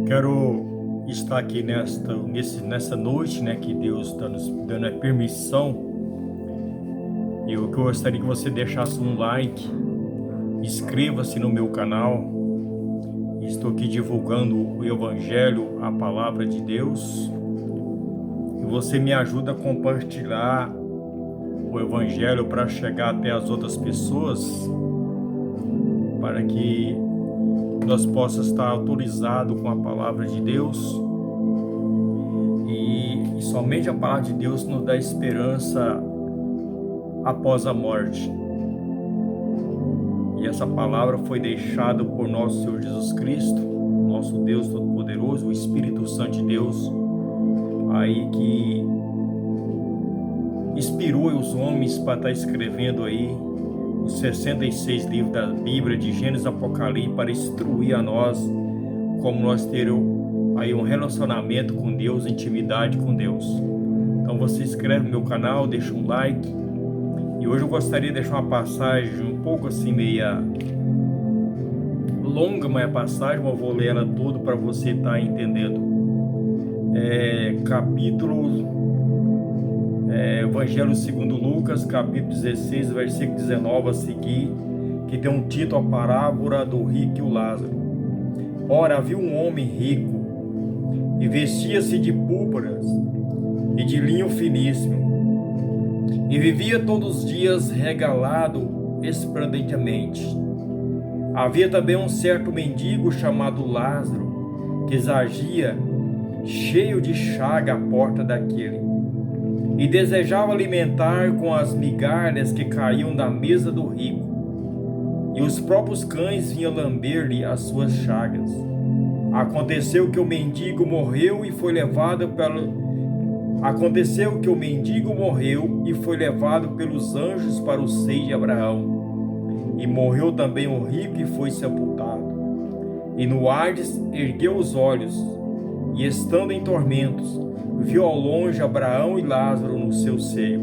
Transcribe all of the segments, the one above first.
Quero estar aqui nessa noite, né, que Deus está nos dando a permissão. E eu gostaria que você deixasse um like, inscreva-se no meu canal. Estou aqui divulgando o Evangelho, a Palavra de Deus. E você me ajuda a compartilhar o Evangelho para chegar até as outras pessoas, para que nós possamos estar autorizados com a Palavra de Deus. E somente a Palavra de Deus nos dá esperança após a morte. E essa palavra foi deixada por nosso Senhor Jesus Cristo, nosso Deus Todo-Poderoso, o Espírito Santo de Deus, aí que inspirou os homens para estar escrevendo aí os 66 livros da Bíblia, de Gênesis, Apocalipse, para instruir a nós como nós termos aí um relacionamento com Deus, intimidade com Deus. Então você inscreve no meu canal, deixa um like. E hoje eu gostaria de deixar uma passagem um pouco assim meia longa, mas a passagem eu vou ler ela toda para você estar entendendo. Evangelho segundo Lucas, capítulo 16, versículo 19 a seguir, que tem um título: a parábola do rico e o Lázaro. Ora, havia um homem rico, e vestia-se de púrpuras e de linho finíssimo, e vivia todos os dias regalado esplendentemente. Havia também um certo mendigo chamado Lázaro, que jazia cheio de chaga à porta daquele, e desejava alimentar com as migalhas que caíam da mesa do rico, e os próprios cães vinham lamber-lhe as suas chagas. Aconteceu que o mendigo morreu e foi levado pelos anjos para o seio de Abraão. E morreu também o rico e foi sepultado. E no Hades ergueu os olhos, e estando em tormentos, viu ao longe Abraão e Lázaro no seu seio.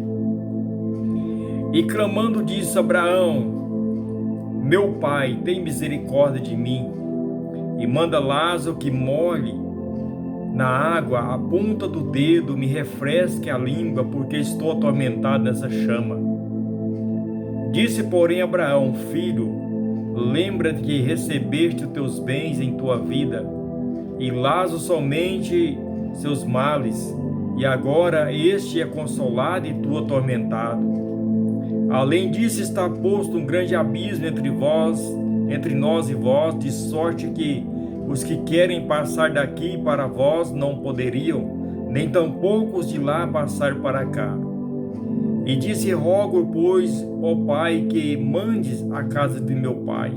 E clamando disse: Abraão, meu pai, tem misericórdia de mim, e manda Lázaro que molhe na água a ponta do dedo, me refresque a língua, porque estou atormentado nessa chama. Disse, porém, Abraão: filho, lembra-te que recebeste os teus bens em tua vida, e Lázaro somente seus males, e agora este é consolado e tu atormentado. Além disso, está posto um grande abismo entre nós e vós, de sorte que os que querem passar daqui para vós não poderiam, nem tampouco os de lá passar para cá. E disse: rogo, pois, ó pai, que mandes a casa de meu pai,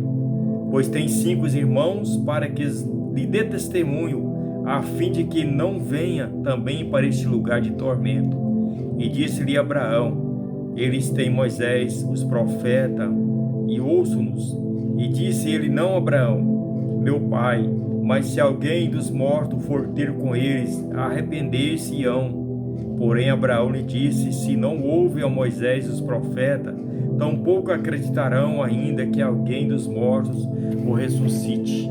pois tem 5 irmãos, para que lhe dê testemunho, a fim de que não venha também para este lugar de tormento. E disse-lhe Abraão: eles têm Moisés, os profetas, e ouçam-nos. E disse ele: não, Abraão, meu pai, mas se alguém dos mortos for ter com eles, arrepender-se-ão. Porém Abraão lhe disse: se não ouvem a Moisés e os profetas, tampouco acreditarão ainda que alguém dos mortos o ressuscite.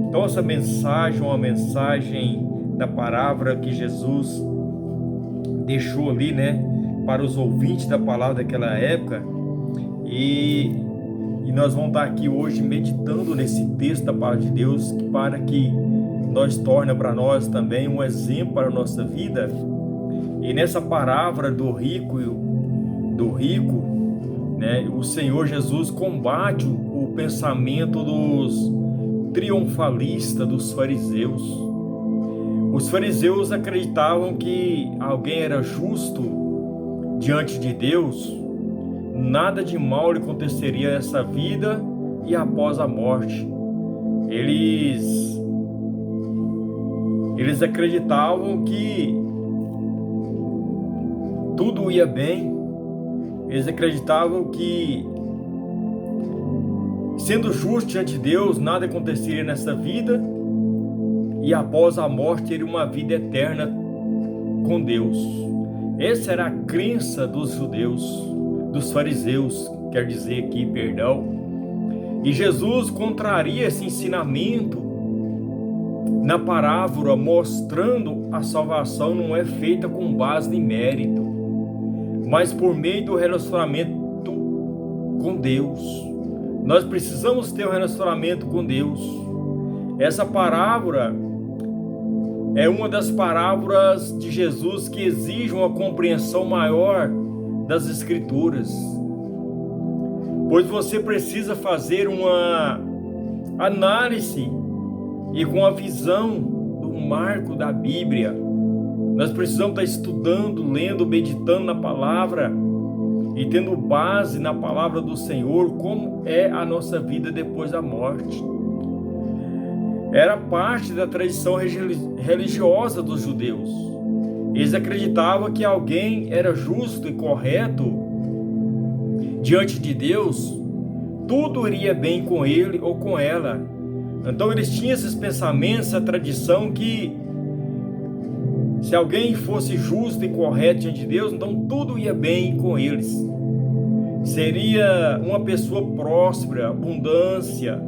Então essa mensagem é uma mensagem da palavra que Jesus deixou ali, né, para os ouvintes da palavra daquela época. E nós vamos estar aqui hoje meditando nesse texto da palavra de Deus, para que nós torne para nós também um exemplo para a nossa vida. E nessa palavra do rico, né, o Senhor Jesus combate o pensamento dos triunfalistas, dos fariseus. Os fariseus acreditavam que alguém era justo diante de Deus, nada de mal lhe aconteceria nessa vida e após a morte. Eles acreditavam que tudo ia bem. Eles acreditavam que, sendo justo diante de Deus, nada aconteceria nessa vida e após a morte teria uma vida eterna com Deus. Essa era a crença dos judeus, dos fariseus, quer dizer aqui, perdão. E Jesus contraria esse ensinamento na parábola, mostrando a salvação não é feita com base em mérito, mas por meio do relacionamento com Deus. Nós precisamos ter um relacionamento com Deus. Essa parábola é uma das parábolas de Jesus que exige uma compreensão maior das Escrituras, pois você precisa fazer uma análise e com a visão do marco da Bíblia. Nós precisamos estar estudando, lendo, meditando na palavra e tendo base na palavra do Senhor, como é a nossa vida depois da morte. Era parte da tradição religiosa dos judeus. Eles acreditavam que alguém era justo e correto diante de Deus, tudo iria bem com ele ou com ela. Então eles tinham esses pensamentos, essa tradição que se alguém fosse justo e correto diante de Deus, então tudo ia bem com eles. Seria uma pessoa próspera, abundância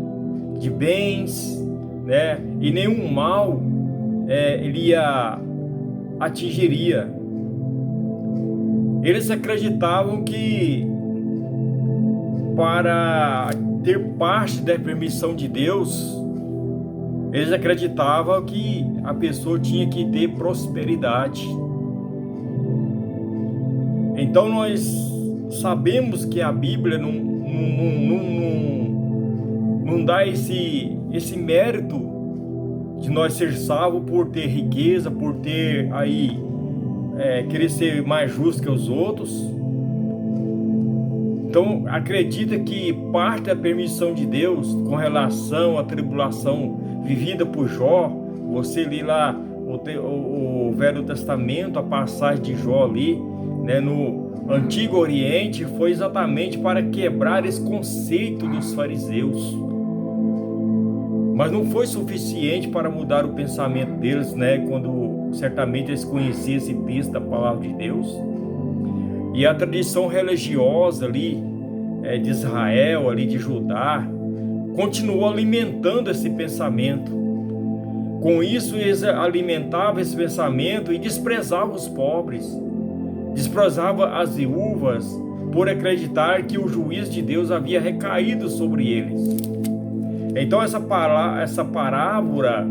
de bens, né? E nenhum mal ele atingiria. Eles acreditavam que para ter parte da permissão de Deus, eles acreditavam que a pessoa tinha que ter prosperidade. Então nós sabemos que a Bíblia não dá esse mérito de nós ser salvos por ter riqueza, por ter querer ser mais justo que os outros. Então acredita que parte da permissão de Deus com relação à tribulação vivida por Jó, você lê lá o Velho Testamento, a passagem de Jó ali, né, no Antigo Oriente, foi exatamente para quebrar esse conceito dos fariseus. Mas não foi suficiente para mudar o pensamento deles, né, quando certamente eles conheciam esse texto da palavra de Deus. E a tradição religiosa ali de Israel, ali de Judá, continuou alimentando esse pensamento. Com isso eles alimentavam esse pensamento e desprezavam os pobres, desprezavam as viúvas, por acreditar que o juízo de Deus havia recaído sobre eles. Então essa parábola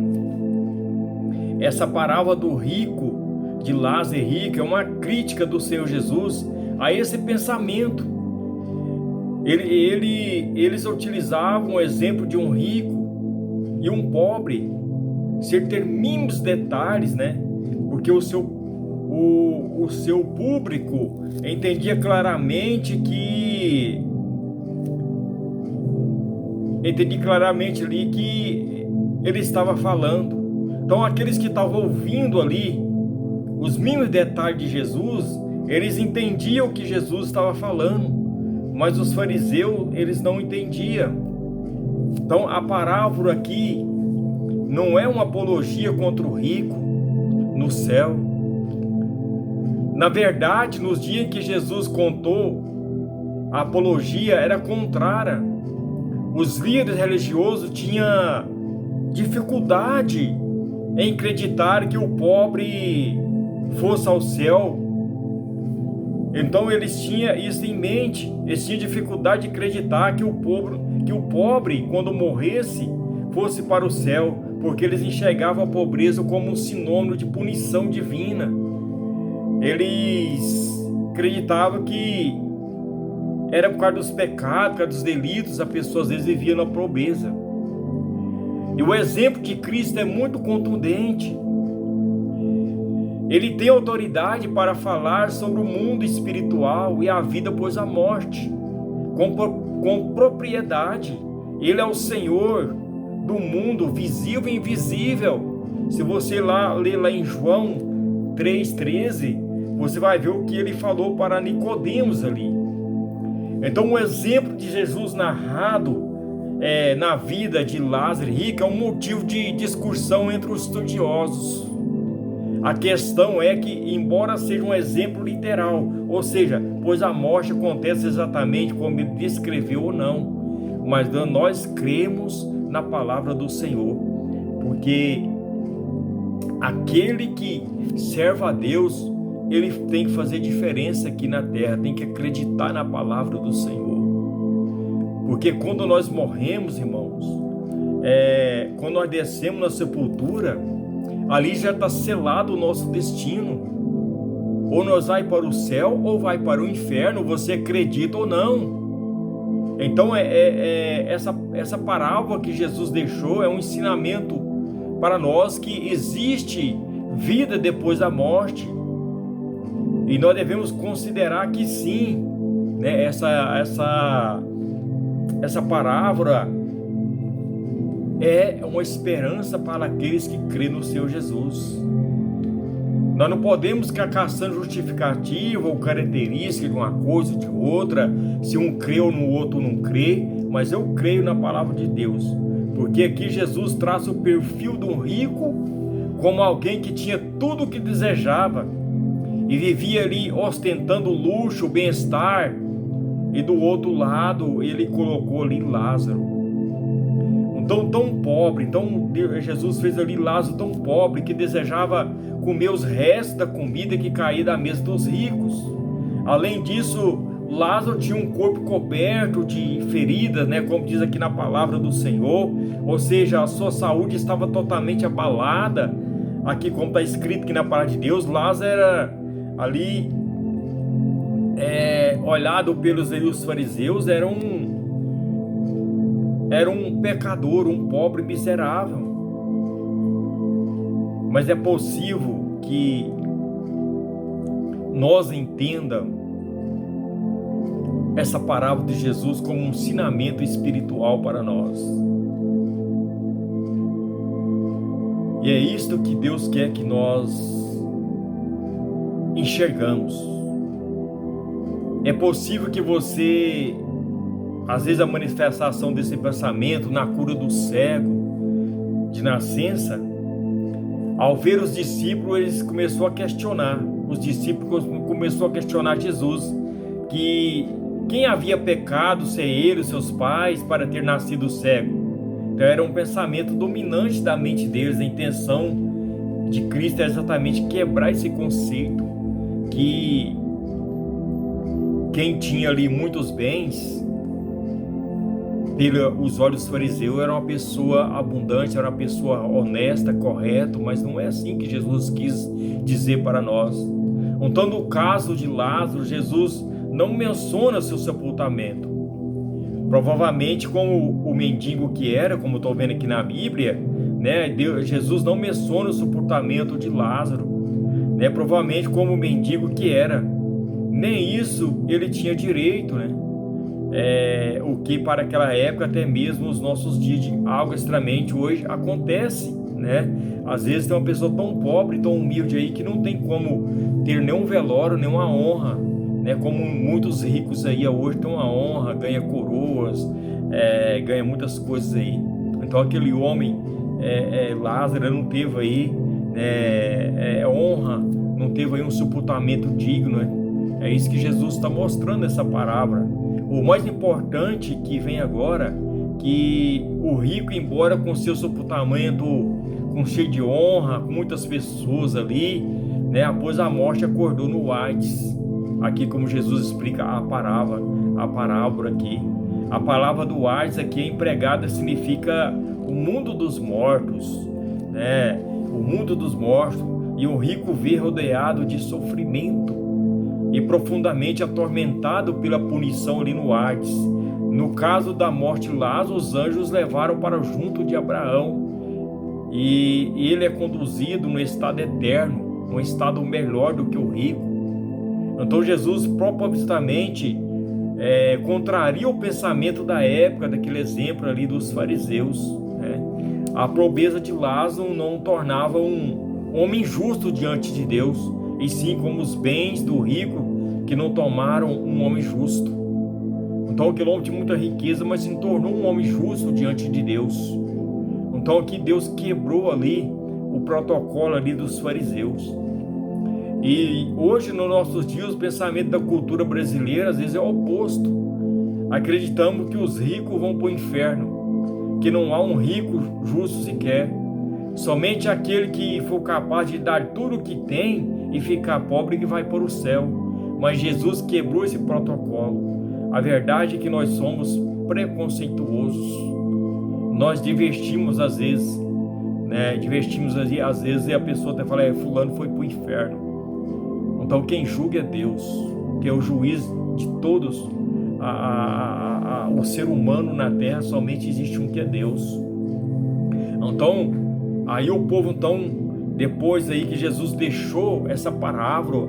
do rico, de Lázaro rico, é uma crítica do Senhor Jesus a esse pensamento. Eles utilizavam o exemplo de um rico e um pobre, sem ter mínimos detalhes, né? Porque o seu público entendia claramente ali que ele estava falando. Então aqueles que estavam ouvindo ali os mínimos detalhes de Jesus, eles entendiam o que Jesus estava falando, mas os fariseus, eles não entendiam. Então a parábola aqui não é uma apologia contra o rico no céu. Na verdade, nos dias que Jesus contou, a apologia era contrária. Os líderes religiosos tinham dificuldade em acreditar que o pobre fosse ao céu. Então eles tinham isso em mente. Eles tinham dificuldade de acreditar que o pobre, quando morresse, fosse para o céu, porque eles enxergavam a pobreza como um sinônimo de punição divina. Eles acreditavam que era por causa dos pecados, por causa dos delitos, a pessoa às vezes vivia na pobreza. E o exemplo de Cristo é muito contundente. Ele tem autoridade para falar sobre o mundo espiritual e a vida após a morte, com propriedade. Ele é o Senhor do mundo, visível e invisível. Se você ler lá em João 3,13, você vai ver o que ele falou para Nicodemos ali. Então o exemplo de Jesus narrado na vida de Lázaro rico é um motivo de discussão entre os estudiosos. A questão é que, embora seja um exemplo literal, ou seja, pois a morte acontece exatamente como ele descreveu ou não, mas nós cremos na palavra do Senhor, porque aquele que serve a Deus, ele tem que fazer diferença aqui na terra, tem que acreditar na palavra do Senhor. Porque quando nós morremos, irmãos, quando nós descemos na sepultura, ali já está selado o nosso destino. Ou nós vai para o céu ou vai para o inferno, você acredita ou não. Então essa parábola que Jesus deixou é um ensinamento para nós que existe vida depois da morte. E nós devemos considerar que sim, né, essa parábola é uma esperança para aqueles que creem no Senhor Jesus. Nós não podemos ficar caçando justificativa ou característica de uma coisa ou de outra, se um crê ou no outro não crê, mas eu creio na palavra de Deus, porque aqui Jesus traça o perfil de um rico como alguém que tinha tudo o que desejava e vivia ali ostentando luxo, bem-estar, e do outro lado ele colocou ali Lázaro, tão pobre. Então Jesus fez ali Lázaro tão pobre que desejava comer os restos da comida que caía da mesa dos ricos. Além disso, Lázaro tinha um corpo coberto de feridas, né, como diz aqui na palavra do Senhor, ou seja, a sua saúde estava totalmente abalada. Aqui, como está escrito aqui na palavra de Deus, Lázaro era ali olhado pelos fariseus, era um pecador, um pobre miserável. Mas é possível que nós entendamos essa parábola de Jesus como um ensinamento espiritual para nós. E é isto que Deus quer que nós enxergamos. É possível que você, às vezes, a manifestação desse pensamento na cura do cego de nascença, ao ver os discípulos, eles começaram a questionar. Os discípulos começaram a questionar Jesus, que quem havia pecado, se ele, seus pais, para ter nascido cego. Então era um pensamento dominante da mente deles. A intenção de Cristo é exatamente quebrar esse conceito que quem tinha ali muitos bens, pelos olhos dos fariseus, era uma pessoa abundante, era uma pessoa honesta, correta, mas não é assim que Jesus quis dizer para nós. Então, no caso de Lázaro, Jesus não menciona seu sepultamento. Provavelmente, como o mendigo que era, como estou vendo aqui na Bíblia, né, Jesus não menciona o sepultamento de Lázaro, né, provavelmente como o mendigo que era. Nem isso ele tinha direito, né? O que para aquela época, até mesmo nos nossos dias, de algo extremamente hoje acontece, né? Às vezes tem uma pessoa tão pobre, tão humilde aí, que não tem como ter nenhum velório, nenhuma honra, né? Como muitos ricos aí hoje têm uma honra, ganha coroas, ganha muitas coisas aí. Então aquele homem, Lázaro, não teve aí honra, não teve aí um sepultamento digno, né? É isso que Jesus está mostrando nessa parábola. O mais importante que vem agora, que o rico, embora com seu sepultamento com cheio de honra, com muitas pessoas ali, né, após a morte acordou no Hades. Aqui, como Jesus explica a parábola aqui. A palavra do Hades aqui empregada significa o mundo dos mortos, né? O mundo dos mortos. E o rico vê rodeado de sofrimento e profundamente atormentado pela punição ali no Hades. No caso da morte de Lázaro, os anjos levaram para junto de Abraão, e ele é conduzido no estado eterno, um estado melhor do que o rico. Então Jesus propositalmente contraria o pensamento da época, daquele exemplo ali dos fariseus, né? A pobreza de Lázaro não o tornava um homem justo diante de Deus, e sim como os bens do rico que não tomaram um homem justo. Então aquele homem tinha muita riqueza, mas se tornou um homem justo diante de Deus. Então aqui Deus quebrou ali o protocolo ali dos fariseus. E hoje, nos nossos dias, o pensamento da cultura brasileira às vezes é o oposto. Acreditamos que os ricos vão para o inferno, que não há um rico justo sequer. Somente aquele que for capaz de dar tudo o que tem e ficar pobre que vai para o céu. Mas Jesus quebrou esse protocolo. A verdade é que nós somos preconceituosos. Nós divertimos às vezes, né? Divertimos às vezes e a pessoa até fala, fulano foi para o inferno. Então quem julga é Deus, que é o juiz de todos. O ser humano na terra somente existe um, que é Deus. Então, aí o povo, depois aí que Jesus deixou essa parábola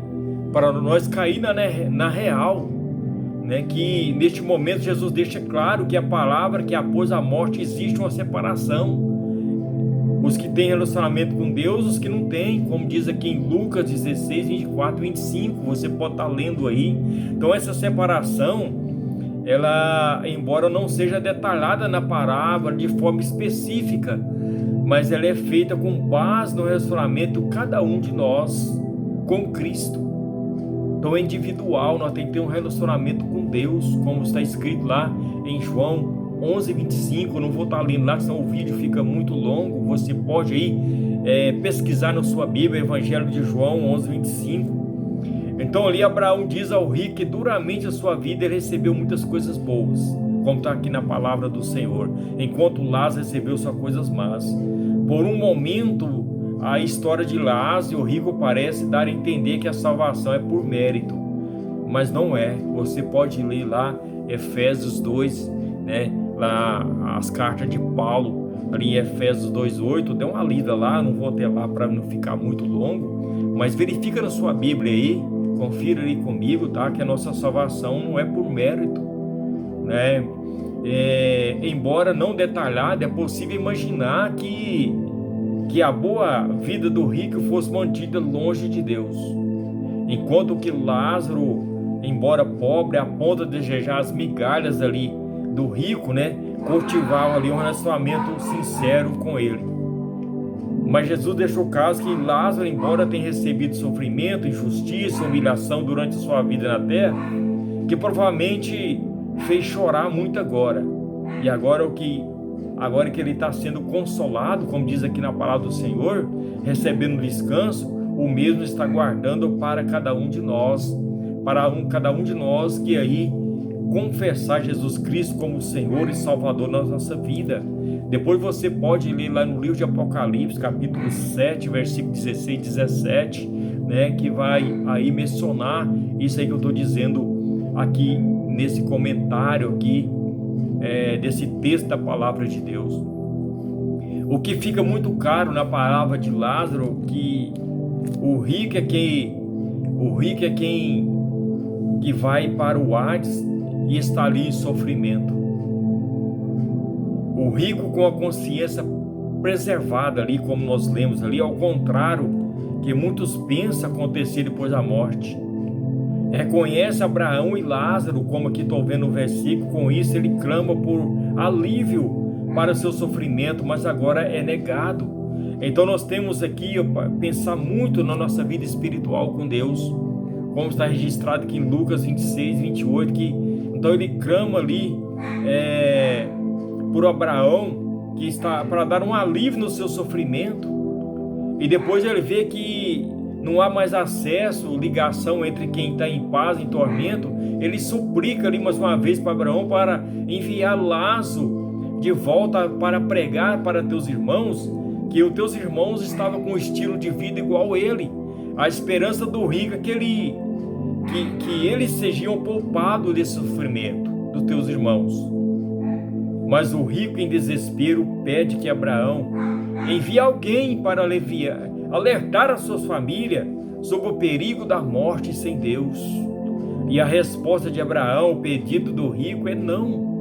para nós cair na real, né? Que neste momento Jesus deixa claro que a palavra que após a morte existe uma separação. Os que têm relacionamento com Deus, os que não têm, como diz aqui em Lucas 16, 24, 25, você pode estar lendo aí. Então essa separação, ela, embora não seja detalhada na parábola de forma específica, mas ela é feita com base no relacionamento de cada um de nós com Cristo. Então é individual, nós temos que ter um relacionamento com Deus, como está escrito lá em João 11:25, não vou estar lendo lá, senão o vídeo fica muito longo. Você pode aí pesquisar na sua Bíblia, Evangelho de João 11:25. Então ali Abraão diz ao rico que durante a sua vida ele recebeu muitas coisas boas, como está aqui na palavra do Senhor, enquanto Lázaro recebeu só coisas más. Por um momento, a história de Lázaro e o rico parece dar a entender que a salvação é por mérito, mas não é. Você pode ler lá Efésios 2, né? Lá as cartas de Paulo, ali em Efésios 2:8, dê uma lida lá, não vou até lá para não ficar muito longo, mas verifica na sua Bíblia aí, confira aí comigo, tá? Que a nossa salvação não é por mérito, né? Embora não detalhada, é possível imaginar que a boa vida do rico fosse mantida longe de Deus, enquanto que Lázaro, embora pobre, a ponto de desejar as migalhas ali do rico, né, cultivava ali um relacionamento sincero com ele. Mas Jesus deixou caso que Lázaro, embora tenha recebido sofrimento, injustiça, humilhação durante a sua vida na terra, que provavelmente fez chorar muito agora. E agora que ele está sendo consolado, como diz aqui na palavra do Senhor, recebendo descanso, o mesmo está guardando para cada um de nós, cada um de nós que aí confessar Jesus Cristo como Senhor e Salvador na nossa vida. Depois você pode ler lá no livro de Apocalipse, capítulo 7, versículo 16 e 17, né, que vai aí mencionar isso aí que eu estou dizendo aqui nesse comentário aqui, desse texto da palavra de Deus. O que fica muito claro na palavra de Lázaro, que o rico é quem que vai para o Hades e está ali em sofrimento. O rico com a consciência preservada ali, como nós lemos ali, ao contrário que muitos pensam acontecer depois da morte. Reconhece Abraão e Lázaro, como aqui estou vendo no versículo, com isso ele clama por alívio para o seu sofrimento, mas agora é negado. Então nós temos aqui pensar muito na nossa vida espiritual com Deus, como está registrado aqui em Lucas 26:28, que então ele clama ali por Abraão, que está para dar um alívio no seu sofrimento, e depois ele vê que não há mais acesso, ligação entre quem está em paz, em tormento. Ele suplica ali mais uma vez para Abraão para enviar Lázaro de volta para pregar para teus irmãos, que os teus irmãos estavam com um estilo de vida igual a ele. A esperança do rico é que eles sejam poupados desse sofrimento dos teus irmãos. Mas o rico em desespero pede que Abraão envie alguém para alertar a sua família sobre o perigo da morte sem Deus. E a resposta de Abraão, o pedido do rico, é não.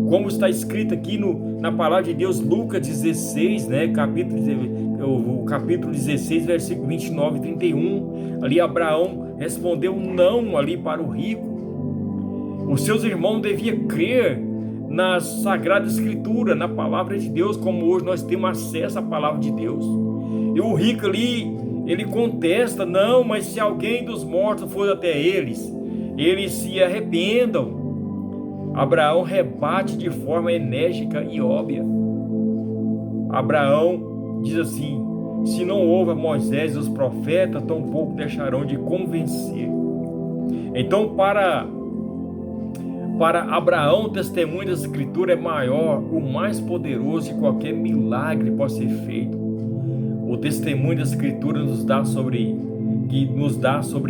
Como está escrito aqui na palavra de Deus, Lucas 16, né, capítulo 16, versículo 29 e 31. Ali Abraão respondeu não ali para o rico. Os seus irmãos deviam crer na Sagrada Escritura, na palavra de Deus, como hoje nós temos acesso à palavra de Deus. E o rico ali, ele contesta, não, mas se alguém dos mortos for até eles se arrependam. Abraão rebate de forma enérgica e óbvia. Abraão diz assim: se não houve Moisés e os profetas, tampouco deixarão de convencer. Então, para Abraão, o testemunho da Escritura é maior, o mais poderoso de qualquer milagre pode ser feito. O testemunho da Escritura nos dá sobre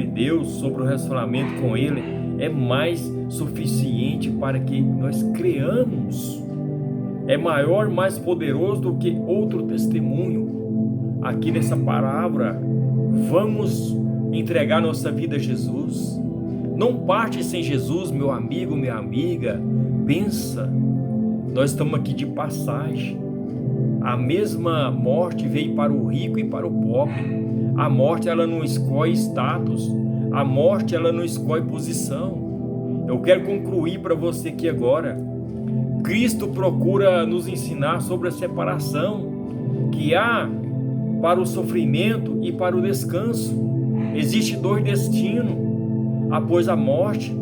Deus, sobre o relacionamento com Ele, é mais suficiente para que nós creamos. É maior, mais poderoso do que outro testemunho. Aqui nessa palavra, vamos entregar nossa vida a Jesus. Não parte sem Jesus, meu amigo, minha amiga. Pensa, nós estamos aqui de passagem. A mesma morte veio para o rico e para o pobre. A morte, ela não escolhe status. A morte, ela não escolhe posição. Eu quero concluir para você aqui agora. Cristo procura nos ensinar sobre a separação que há para o sofrimento e para o descanso. Existem dois destinos após a morte.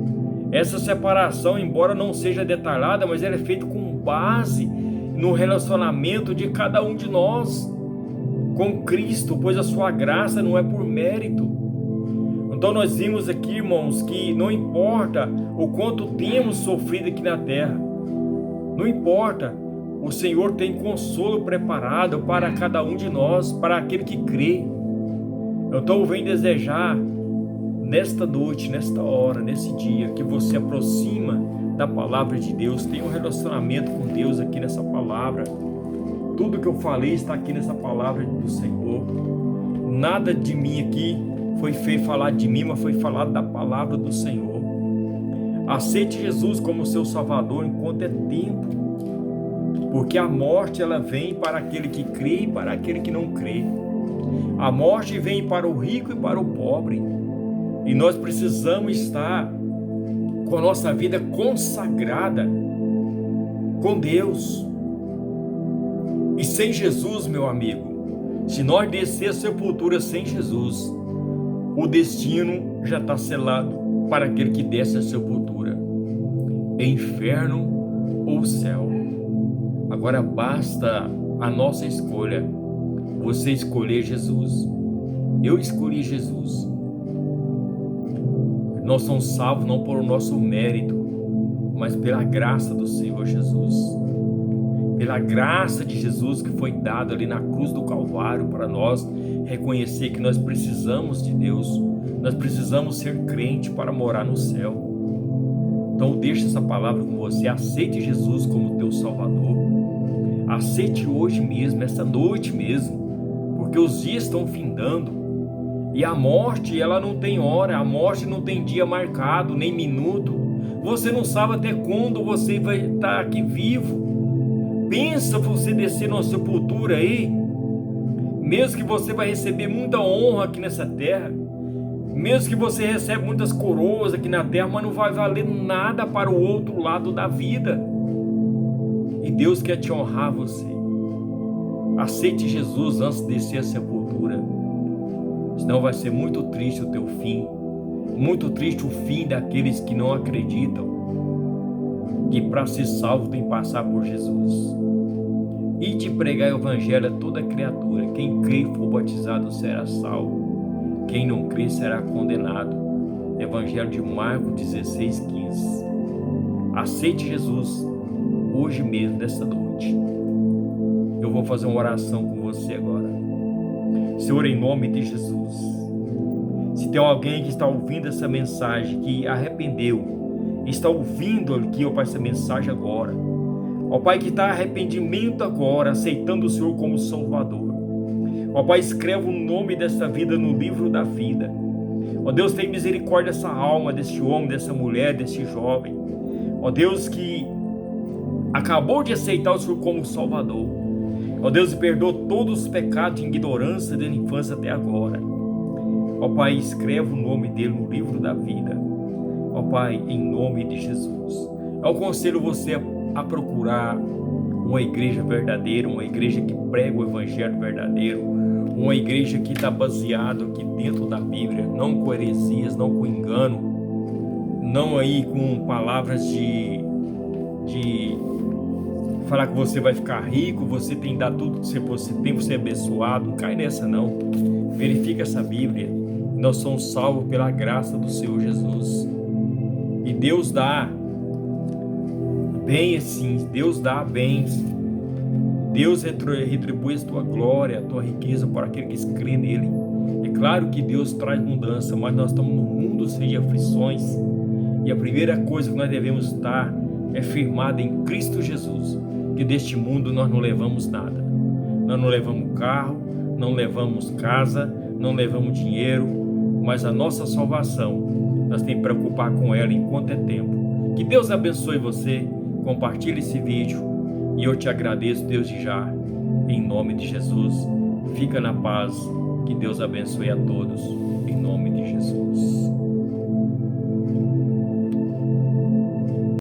Essa separação, embora não seja detalhada, mas ela é feita com base no relacionamento de cada um de nós com Cristo, pois a sua graça não é por mérito. Então nós vimos aqui, irmãos, que não importa o quanto temos sofrido aqui na terra, não importa, o Senhor tem consolo preparado para cada um de nós, para aquele que crê. Então eu venho desejar nesta noite, nesta hora, nesse dia, que você aproxima da palavra de Deus, tenha um relacionamento com Deus aqui nessa palavra. Tudo que eu falei está aqui nessa palavra do Senhor. Nada de mim aqui foi feito falar de mim, mas foi falado da palavra do Senhor. Aceite Jesus como seu Salvador enquanto é tempo, porque a morte, ela vem para aquele que crê e para aquele que não crê. A morte vem para o rico e para o pobre, e nós precisamos estar com a nossa vida consagrada com Deus. E sem Jesus, meu amigo, se nós descer a sepultura sem Jesus, o destino já está selado para aquele que desce a sepultura, inferno ou céu. Agora basta a nossa escolha, você escolher Jesus. Eu escolhi Jesus. Nós somos salvos não por nosso mérito, mas pela graça do Senhor Jesus. Pela graça de Jesus que foi dado ali na cruz do Calvário para nós reconhecer que nós precisamos de Deus. Nós precisamos ser crente para morar no céu. Então deixe essa palavra com você. Aceite Jesus como teu Salvador. Aceite hoje mesmo, essa noite mesmo, porque os dias estão findando. E a morte, ela não tem hora, a morte não tem dia marcado, nem minuto. Você não sabe até quando você vai estar aqui vivo. Pensa você descer numa sepultura aí, mesmo que você vai receber muita honra aqui nessa terra, mesmo que você receba muitas coroas aqui na terra, mas não vai valer nada para o outro lado da vida. E Deus quer te honrar você. Aceite Jesus antes de descer a sepultura, senão vai ser muito triste o teu fim, muito triste o fim daqueles que não acreditam que para ser salvo tem que passar por Jesus. E de pregar o evangelho a toda criatura. Quem crê e for batizado será salvo, quem não crê será condenado. Evangelho de Marcos 16:15. Aceite Jesus hoje mesmo, nessa noite. Eu vou fazer uma oração com você agora. Senhor, em nome de Jesus, se tem alguém que está ouvindo essa mensagem, que arrependeu, está ouvindo aqui, ó Pai, essa mensagem agora, ó Pai, que está arrependimento agora, aceitando o Senhor como Salvador, ó Pai, escreve o nome dessa vida no livro da vida. Ó Deus, tem misericórdia dessa alma, desse homem, dessa mulher, desse jovem, ó Deus, que acabou de aceitar o Senhor como Salvador. Ó Deus, perdoa todos os pecados de ignorância da infância até agora. Ó Pai, escreve o nome dele no livro da vida. Ó Pai, em nome de Jesus. Eu aconselho você a procurar uma igreja verdadeira, uma igreja que prega o evangelho verdadeiro, uma igreja que está baseada aqui dentro da Bíblia, não com heresias, não com engano, não aí com palavras de falar que você vai ficar rico, você tem que dar tudo que você tem, você é abençoado. Não cai nessa não. Verifica essa Bíblia. Nós somos salvos pela graça do Senhor Jesus. E Deus dá bem assim, Deus dá bens. Deus retribui a tua glória, a tua riqueza para aquele que crê nele. É claro que Deus traz mudança, mas nós estamos no mundo cheio de aflições. E a primeira coisa que nós devemos estar é firmada em Cristo Jesus. Que deste mundo nós não levamos nada. Nós não levamos carro, não levamos casa, não levamos dinheiro, mas a nossa salvação, nós temos que preocupar com ela enquanto é tempo. Que Deus abençoe você, compartilhe esse vídeo e eu te agradeço desde já, em nome de Jesus. Fica na paz, que Deus abençoe a todos, em nome de Jesus.